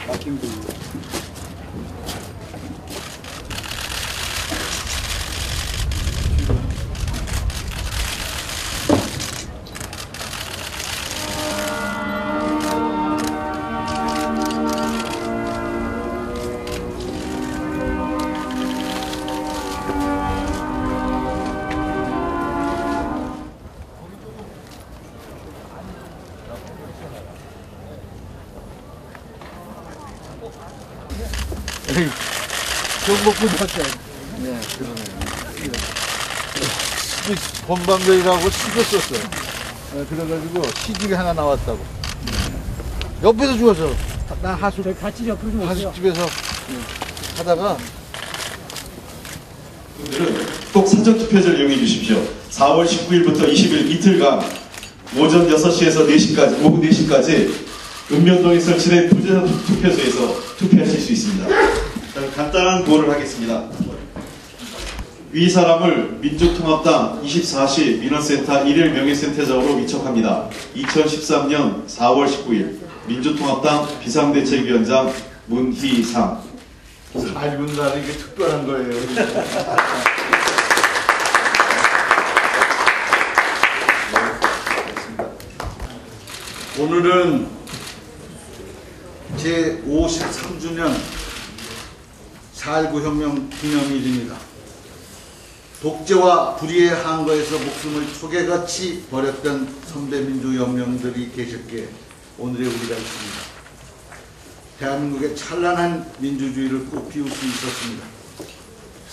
맡긴 거. 경복군한테. 네, 그러네. 본방대이라고 시계 썼어요. 네, 그래가지고 시집이 하나 나왔다고. 옆에서 죽었어. 나 같이 옆으로 좀 오세요. 하숙집에서 하다가. 오늘은 꼭 사전투표제를 이용해 주십시오. 4월 19일부터 20일 이틀간 오전 6시에서 4시까지, 오후 4시까지 읍면동에 설치된 부재산 투표소에서 투표하실 수 있습니다. 자, 간단한 구호를 하겠습니다. 위 사람을 민주통합당 24시 민원센터 1일 명예센터장으로 위촉합니다. 2013년 4월 19일 민주통합당 비상대책위원장 문희상. 밝은 날이 이게 특별한 거예요. 오늘은 제53주년 4.19 혁명 기념일입니다. 독재와 불의의 항거에서 목숨을 초계같이 버렸던 선배 민주혁명들이 계셨기에 오늘의 우리가 있습니다. 대한민국의 찬란한 민주주의를 꽃피울 수 있었습니다.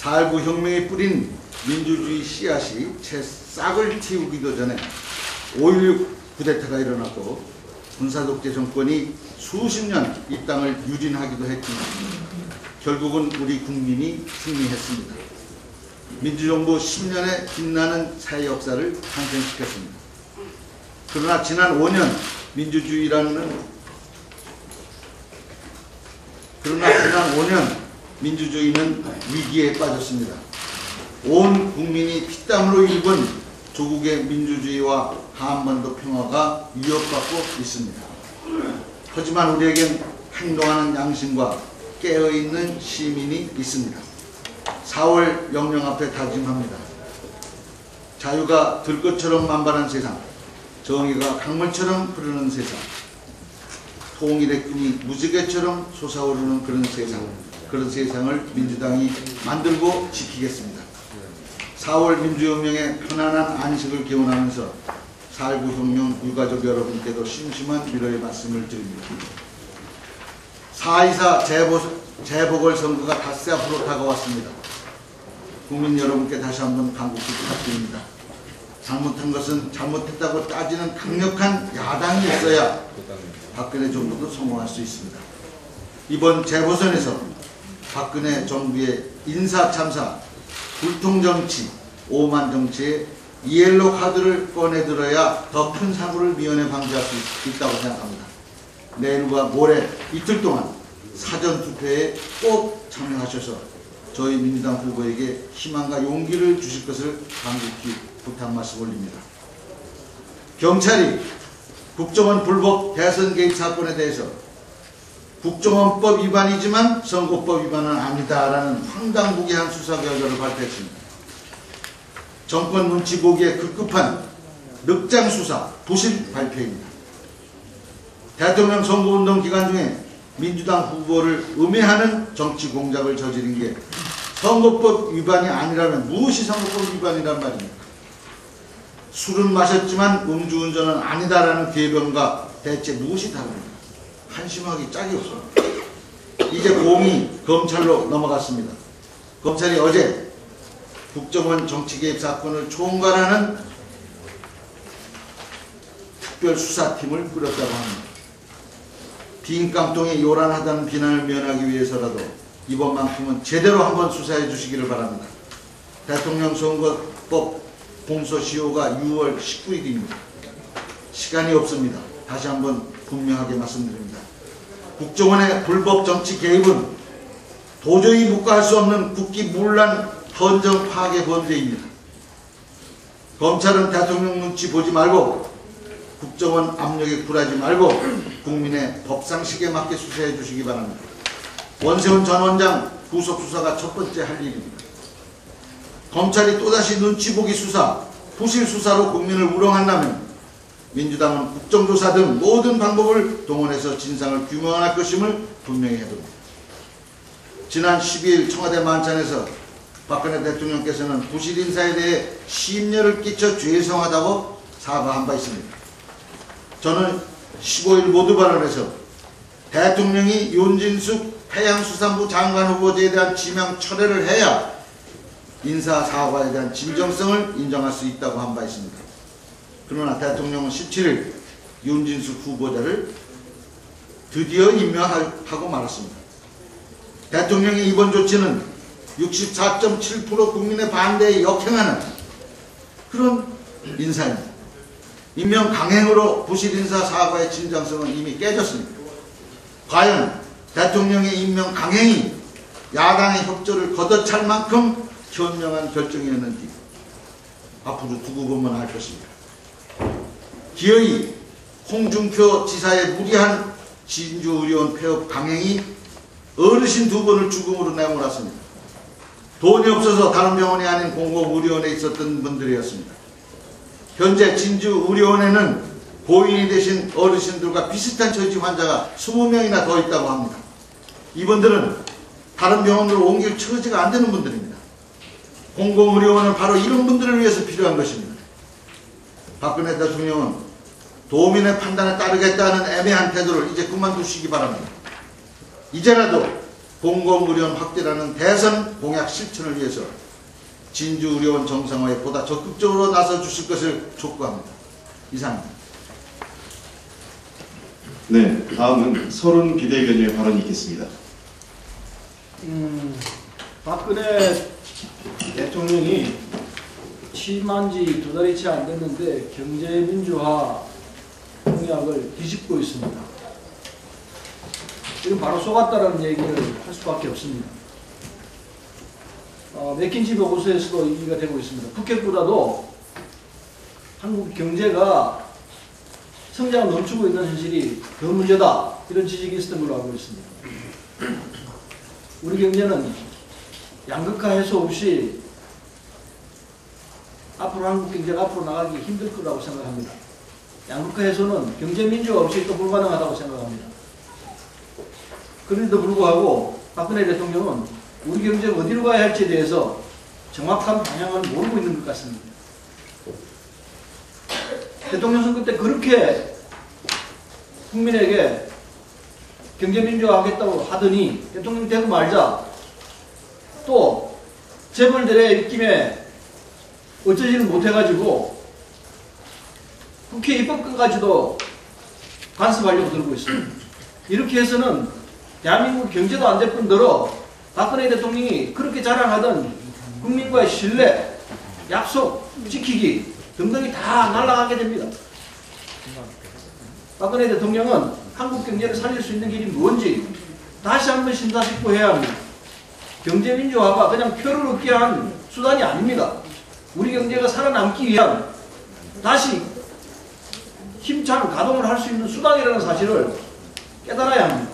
4.19 혁명이 뿌린 민주주의 씨앗이 채 싹을 틔우기도 전에 5.16 쿠데타가 일어났고 군사독재 정권이 수십 년 이 땅을 유린하기도 했지만 결국은 우리 국민이 승리했습니다. 민주정부 10년의 빛나는 사회 역사를 탄생시켰습니다. 그러나 지난 5년 민주주의는 위기에 빠졌습니다. 온 국민이 피땀으로 일군 조국의 민주주의와 한반도 평화가 위협받고 있습니다. 하지만 우리에겐 행동하는 양심과 깨어있는 시민이 있습니다. 4월 영령 앞에 다짐합니다. 자유가 들꽃처럼 만발한 세상, 정의가 강물처럼 흐르는 세상, 통일의 끈이 무지개처럼 솟아오르는 그런 세상을 민주당이 만들고 지키겠습니다. 4월 민주혁명의 편안한 안식을 기원하면서 4.19 혁명 유가족 여러분께도 심심한 위로의 말씀을 드립니다. 4.24 재보궐선거가 닷새 앞으로 다가왔습니다. 국민 여러분께 다시 한번 간곡히 부탁드립니다. 잘못한 것은 잘못했다고 따지는 강력한 야당이 있어야 박근혜 정부도 성공할 수 있습니다. 이번 재보선에서 박근혜 정부의 인사참사, 불통정치, 오만 정치에 이엘로 카드를 꺼내들어야 더 큰 사고를 미연에 방지할 수 있다고 생각합니다. 내일과 모레 이틀 동안 사전투표에 꼭 참여하셔서 저희 민주당 후보에게 희망과 용기를 주실 것을 간곡히 부탁 말씀 올립니다. 경찰이 국정원 불법 대선 개입 사건에 대해서 국정원법 위반이지만 선거법 위반은 아니다라는 황당무계한 수사 결과를 발표했습니다. 정권 눈치 보기에 급급한 늑장 수사 부실 발표입니다. 대통령 선거운동 기간 중에 민주당 후보를 음해하는 정치 공작을 저지른 게 선거법 위반이 아니라면 무엇이 선거법 위반이란 말입니까? 술은 마셨지만 음주운전은 아니다라는 궤변과 대체 무엇이 다릅니까? 한심하기 짝이 없습니다. 이제 공이 검찰로 넘어갔습니다. 검찰이 어제 국정원 정치개입 사건을 총괄하는 특별수사팀을 꾸렸다고 합니다. 빈 깡통이 요란하다는 비난을 면하기 위해서라도 이번만큼은 제대로 한번 수사해 주시기를 바랍니다. 대통령 선거법 공소시효가 6월 19일입니다. 시간이 없습니다. 다시 한번 분명하게 말씀드립니다. 국정원의 불법 정치 개입은 도저히 묵과할 수 없는 국기문란 헌정 파괴 범죄입니다. 검찰은 대통령 눈치 보지 말고 국정원 압력에 굴하지 말고 국민의 법상식에 맞게 수사해 주시기 바랍니다. 원세훈 전 원장 구속 수사가 첫 번째 할 일입니다. 검찰이 또다시 눈치보기 수사, 부실 수사로 국민을 우롱한다면 민주당은 국정조사 등 모든 방법을 동원해서 진상을 규명할 것임을 분명히 해둡니다. 지난 12일 청와대 만찬에서 박근혜 대통령께서는 부실 인사에 대해 심려를 끼쳐 죄송하다고 사과한 바 있습니다. 저는 15일 모두 발언에서 대통령이 윤진숙 해양수산부 장관 후보자에 대한 지명 철회를 해야 인사 사과에 대한 진정성을 인정할 수 있다고 한 바 있습니다. 그러나 대통령은 17일 윤진숙 후보자를 드디어 임명하고 말았습니다. 대통령의 이번 조치는 64.7% 국민의 반대에 역행하는 그런 인사입니다. 임명 강행으로 부실 인사 사과의 진정성은 이미 깨졌습니다. 과연 대통령의 임명 강행이 야당의 협조를 걷어찰 만큼 현명한 결정이었는지 앞으로 두고 보면 알 것입니다. 기어이 홍준표 지사의 무리한 진주의료원 폐업 강행이 어르신 2분을 죽음으로 내몰았습니다. 돈이 없어서 다른 병원이 아닌 공공의료원에 있었던 분들이었습니다. 현재 진주의료원에는 고인이 되신 어르신들과 비슷한 처지 환자가 20명이나 더 있다고 합니다. 이분들은 다른 병원으로 옮길 처지가 안 되는 분들입니다. 공공의료원은 바로 이런 분들을 위해서 필요한 것입니다. 박근혜 대통령은 도민의 판단에 따르겠다는 애매한 태도를 이제 그만두시기 바랍니다. 이제라도 공공의료원 확대라는 대선 공약 실천을 위해서 진주의료원 정상화에 보다 적극적으로 나서 주실 것을 촉구합니다. 이상입니다. 네, 다음은 서른 비대위원장의 발언이 있겠습니다. 박근혜 대통령이 취임한 지 2달이 채 안 됐는데 경제민주화 공약을 뒤집고 있습니다. 이건 바로 속았다라는 얘기를 할 수밖에 없습니다. 맥킨지 보고서에서도 얘기가 되고 있습니다. 북핵보다도 한국 경제가 성장을 멈추고 있는 현실이 더 문제다, 이런 지적이 있었던 걸로 알고 있습니다. 우리 경제는 양극화 해소 없이 앞으로 한국 경제가 앞으로 나가기 힘들 거라고 생각합니다. 양극화 해소는 경제 민주화 없이 또 불가능하다고 생각합니다. 그런데도 불구하고 박근혜 대통령은 우리 경제가 어디로 가야 할지에 대해서 정확한 방향을 모르고 있는 것 같습니다. 대통령 선거 때 그렇게 국민에게 경제 민주화 하겠다고 하더니 대통령 되고 말자 또 재벌들의 입김에 어쩌지를 못해가지고 국회 입법권까지도 간섭하려고 들고 있습니다. 이렇게 해서는 대한민국 경제도 안 될 뿐더러 박근혜 대통령이 그렇게 자랑하던 국민과의 신뢰, 약속 지키기 등등이 다 날아가게 됩니다. 박근혜 대통령은 한국 경제를 살릴 수 있는 길이 뭔지 다시 한번 심사숙고해야 합니다. 경제 민주화가 그냥 표를 얻기 위한 수단이 아닙니다. 우리 경제가 살아남기 위한 다시 힘찬 가동을 할 수 있는 수단이라는 사실을 깨달아야 합니다.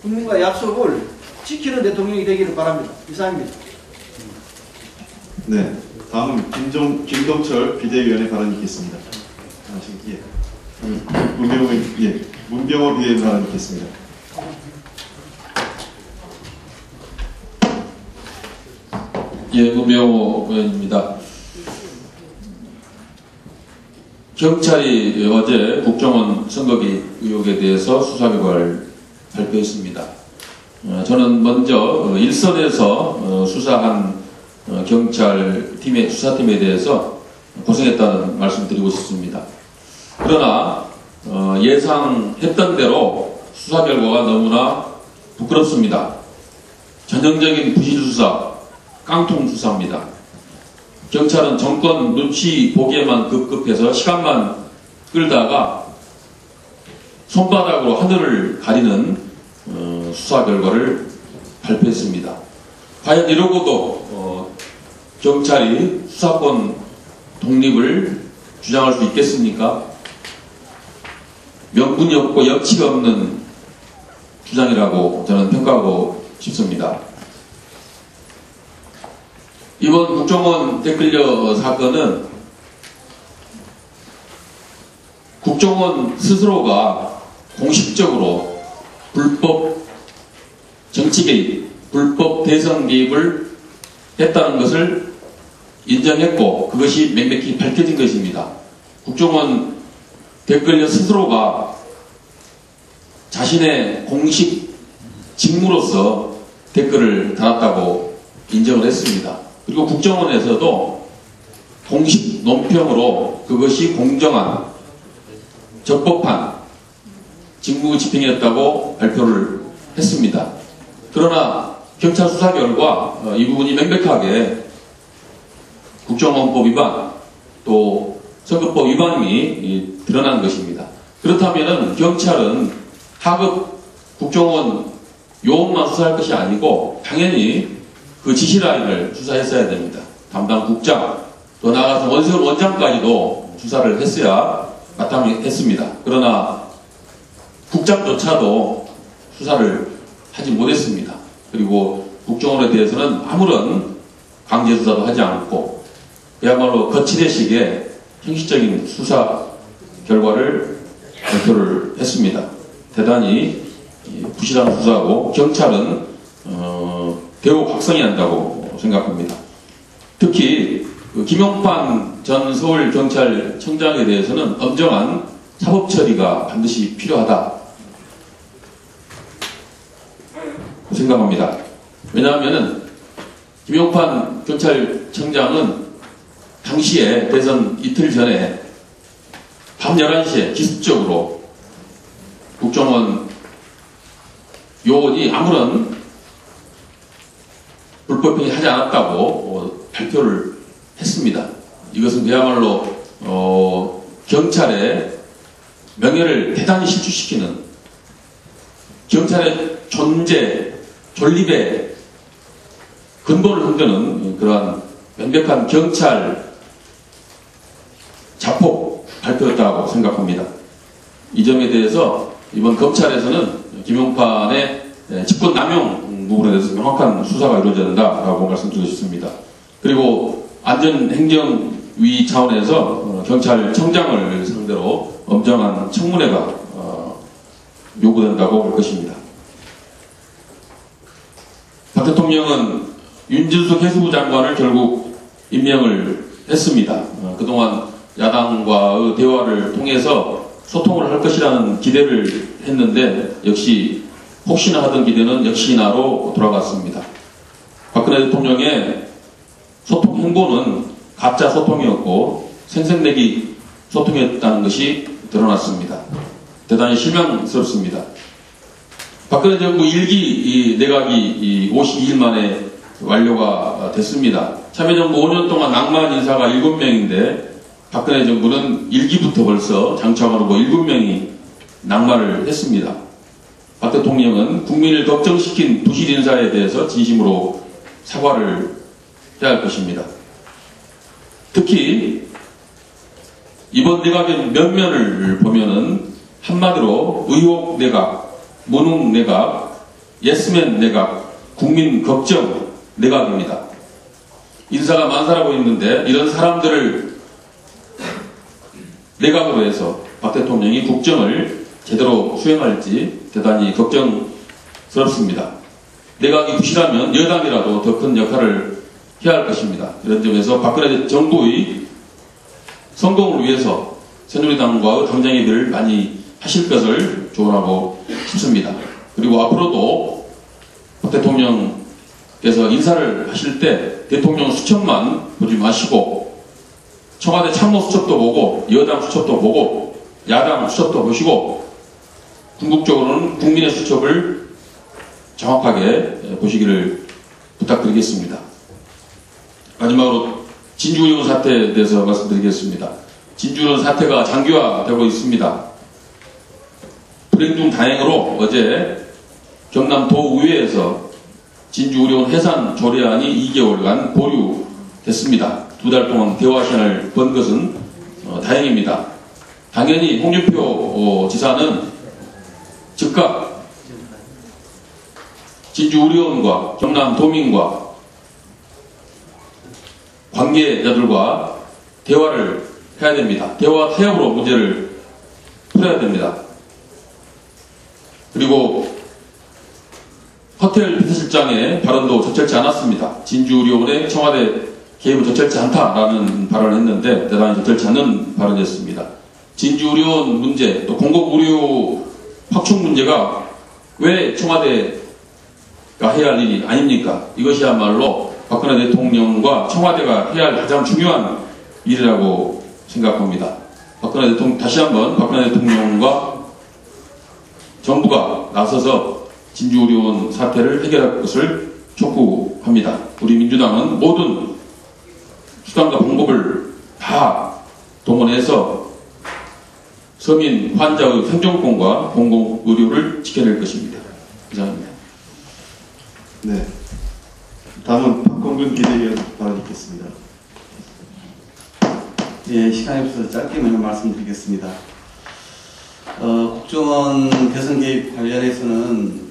국민과의 약속을 지키는 대통령이 되기를 바랍니다. 이상입니다. 네, 다음은 김동철 비대위원의 발언이 있겠습니다. 예. 문병호 비대위 발언이 있겠습니다. 예, 문병호 의원입니다. 경찰이 어제 국정원 선거기 의혹에 대해서 수사 결과를 발표했습니다. 저는 먼저 일선에서 수사한 경찰팀의 수사팀에 대해서 고생했다는 말씀 드리고 싶습니다. 그러나 예상했던 대로 수사 결과가 너무나 부끄럽습니다. 전형적인 부실수사, 깡통수사입니다. 경찰은 정권 눈치 보기에만 급급해서 시간만 끌다가 손바닥으로 하늘을 가리는 수사 결과를 발표했습니다. 과연 이러고도 경찰이 수사권 독립을 주장할 수 있겠습니까? 명분이 없고 여치가 없는 주장이라고 저는 평가하고 싶습니다. 이번 국정원 댓글녀 사건은 국정원 스스로가 공식적으로 불법 정치 개입, 불법 대선 개입을 했다는 것을 인정했고 그것이 명백히 밝혀진 것입니다. 국정원 댓글녀 스스로가 자신의 공식 직무로서 댓글을 달았다고 인정을 했습니다. 그리고 국정원에서도 공식 논평으로 그것이 공정한 적법한 직무 집행이었다고 발표를 했습니다. 그러나 경찰 수사 결과 이 부분이 명백하게 국정원법 위반 또 선거법 위반이 드러난 것입니다. 그렇다면 경찰은 하급 국정원 요원만 수사할 것이 아니고 당연히 그 지시라인을 수사했어야 됩니다. 담당 국장 또 나아가서 원세훈 원장까지도 수사를 했어야 마땅했습니다. 그러나 국장조차도 수사를 하지 못했습니다. 그리고 국정원에 대해서는 아무런 강제 수사도 하지 않고 그야말로 거치대식의 형식적인 수사 결과를 발표를 했습니다. 대단히 부실한 수사고 경찰은 대우 각성해야 한다고 생각합니다. 특히 김용판 전 서울경찰청장에 대해서는 엄정한 사법 처리가 반드시 필요하다 생각합니다. 왜냐하면 김용판 경찰청장은 당시에 대선 이틀 전에 밤 11시에 기습적으로 국정원 요원이 아무런 불법행위 하지 않았다고 발표를 했습니다. 이것은 그야말로 경찰의 명예를 대단히 실추시키는 경찰의 존재, 존립의 근본을 흔드는 그러한 명백한 경찰 자폭 발표였다고 생각합니다. 이 점에 대해서 이번 검찰에서는 김용판의 직권 남용 부분에 대해서 명확한 수사가 이루어진다라고 말씀드리고 싶습니다. 그리고 안전행정위 차원에서 경찰청장을 상대로 엄정한 청문회가 요구된다고 볼 것입니다. 박 대통령은 윤진수 해수부 장관을 결국 임명을 했습니다. 그동안 야당과의 대화를 통해서 소통을 할 것이라는 기대를 했는데 역시 혹시나 하던 기대는 역시나로 돌아갔습니다. 박근혜 대통령의 소통 행보는 가짜 소통이었고 생색내기 소통이었다는 것이 드러났습니다. 대단히 실망스럽습니다. 박근혜 정부 1기 내각이 52일 만에 완료가 됐습니다. 참여정부 5년 동안 낭만 인사가 7명인데 박근혜 정부는 1기부터 벌써 장차관으로 7명이 낙마를 했습니다. 박 대통령은 국민을 걱정시킨 부실 인사에 대해서 진심으로 사과를 해야 할 것입니다. 특히 이번 내각의 면면을 보면은 한마디로 의혹 내각, 무능 내각, 예스맨 내각, 국민 걱정 내각입니다. 인사가 만사라고 있는데 이런 사람들을 내각으로 해서 박 대통령이 국정을 제대로 수행할지 대단히 걱정스럽습니다. 내각이 부실하면 여당이라도 더 큰 역할을 해야 할 것입니다. 이런 점에서 박근혜 정부의 성공을 위해서 새누리당과의 당정회의를 많이 하실 것을 조언하고 싶습니다. 그리고 앞으로도 박 대통령께서 인사를 하실 때 대통령 수첩만 보지 마시고 청와대 참모 수첩도 보고 여당 수첩도 보고 야당 수첩도 보시고 궁극적으로는 국민의 수첩을 정확하게 보시기를 부탁드리겠습니다. 마지막으로 진주의원 사태에 대해서 말씀드리겠습니다. 진주의원 사태가 장기화되고 있습니다. 불행 중 다행으로 어제 경남 도의회에서 진주의료원 해산 조례안이 2개월간 보류됐습니다. 2달 동안 대화 시간을 번 것은 다행입니다. 당연히 홍준표 지사는 즉각 진주 의료원과 경남 도민과 관계자들과 대화를 해야 됩니다. 대화 타협으로 문제를 풀어야 됩니다. 그리고 호텔 비서실장의 발언도 적절치 않았습니다. 진주의료원의 청와대 개입은 적절치 않다라는 발언을 했는데 대단히 적절치 않는 발언이었습니다. 진주의료원 문제, 또 공공의료 확충 문제가 왜 청와대가 해야 할 일이 아닙니까? 이것이야말로 박근혜 대통령과 청와대가 해야 할 가장 중요한 일이라고 생각합니다. 다시 한번 박근혜 대통령과 정부가 나서서 진주의료원 사태를 해결할 것을 촉구합니다. 우리 민주당은 모든 수단과 방법을 다 동원해서 서민 환자의 생존권과 공공의료를 지켜낼 것입니다. 감사합니다. 네. 다음은 박홍근 비대위원 발언 있겠습니다. 예, 시간이 없어서 짧게만 말씀드리겠습니다. 국정원 대선 개입 관련해서는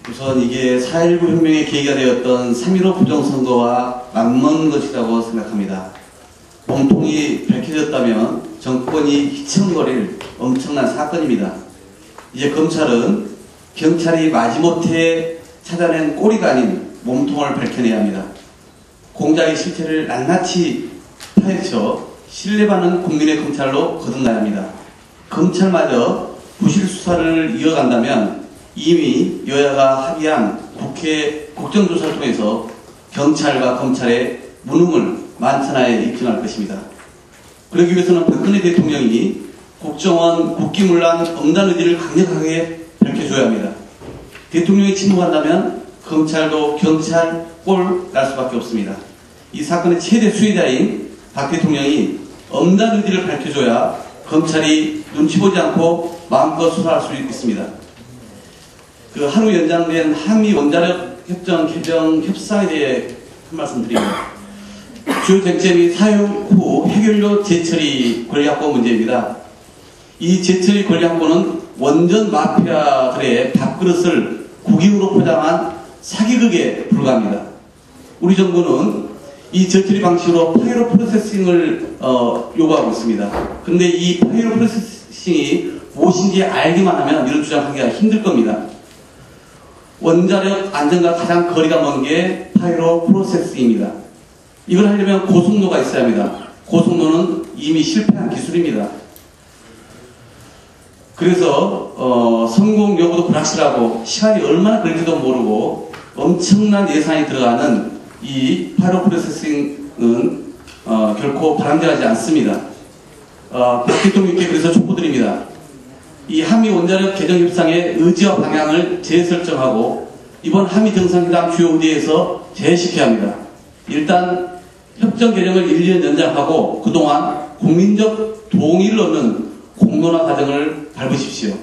우선 이게 4.19 혁명의 계기가 되었던 3.15 부정선거와 맞먹는 것이라고 생각합니다. 몸통이 밝혀졌다면 정권이 휘청거릴 엄청난 사건입니다. 이제 검찰은 경찰이 마지못해 찾아낸 꼬리가 아닌 몸통을 밝혀내야 합니다. 공작의 실태를 낱낱이 파헤쳐 신뢰받는 국민의 검찰로 거듭나야 합니다. 검찰마저 부실 수사를 이어간다면 이미 여야가 합의한 국회 국정조사를 통해서 경찰과 검찰의 무능을 만천하에 입증할 것입니다. 그러기 위해서는 박근혜 대통령이 국정원 국기문란 엄단 의지를 강력하게 밝혀줘야 합니다. 대통령이 침묵한다면 검찰도 경찰 꼴 날 수밖에 없습니다. 이 사건의 최대 수혜자인 박 대통령이 엄단 의지를 밝혀줘야 검찰이 눈치 보지 않고 마음껏 수사할 수 있습니다. 그 하루 연장된 한미 원자력 협정 개정 협상에 대해 한 말씀 드립니다. 주요 쟁점이 사용 후 해결료 재처리 권리 확보 문제입니다. 이 재처리 권리 확보는 원전 마피아들의 밥그릇을 국익으로 포장한 사기극에 불과합니다. 우리 정부는 이 재처리 방식으로 파이로 프로세싱을 요구하고 있습니다. 그런데 이 파이로 프로세싱이 무엇인지 알기만 하면 이런 주장하기가 힘들 겁니다. 원자력 안전과 가장 거리가 먼 게 파이로 프로세싱입니다. 이걸 하려면 고속로가 있어야 합니다. 고속로는 이미 실패한 기술입니다. 그래서 성공 여부도 불확실하고 시간이 얼마나 걸릴지도 모르고 엄청난 예산이 들어가는 이 파이로 프로세싱은 결코 바람직하지 않습니다. 박 대통령께 그래서 촉구드립니다. 이 한미 원자력 개정 협상의 의지와 방향을 재설정하고 이번 한미 정상회담 주요 의제에서 제시켜야 합니다. 일단 협정 개정을 1년 연장하고 그동안 국민적 동의를 얻는 공론화 과정을 밟으십시오.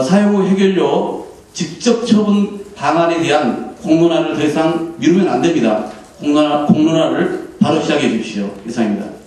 사용 후 해결료 직접 처분 방안에 대한 공론화를 더 이상 미루면 안 됩니다. 공론화를 바로 시작해 주십시오. 이상입니다.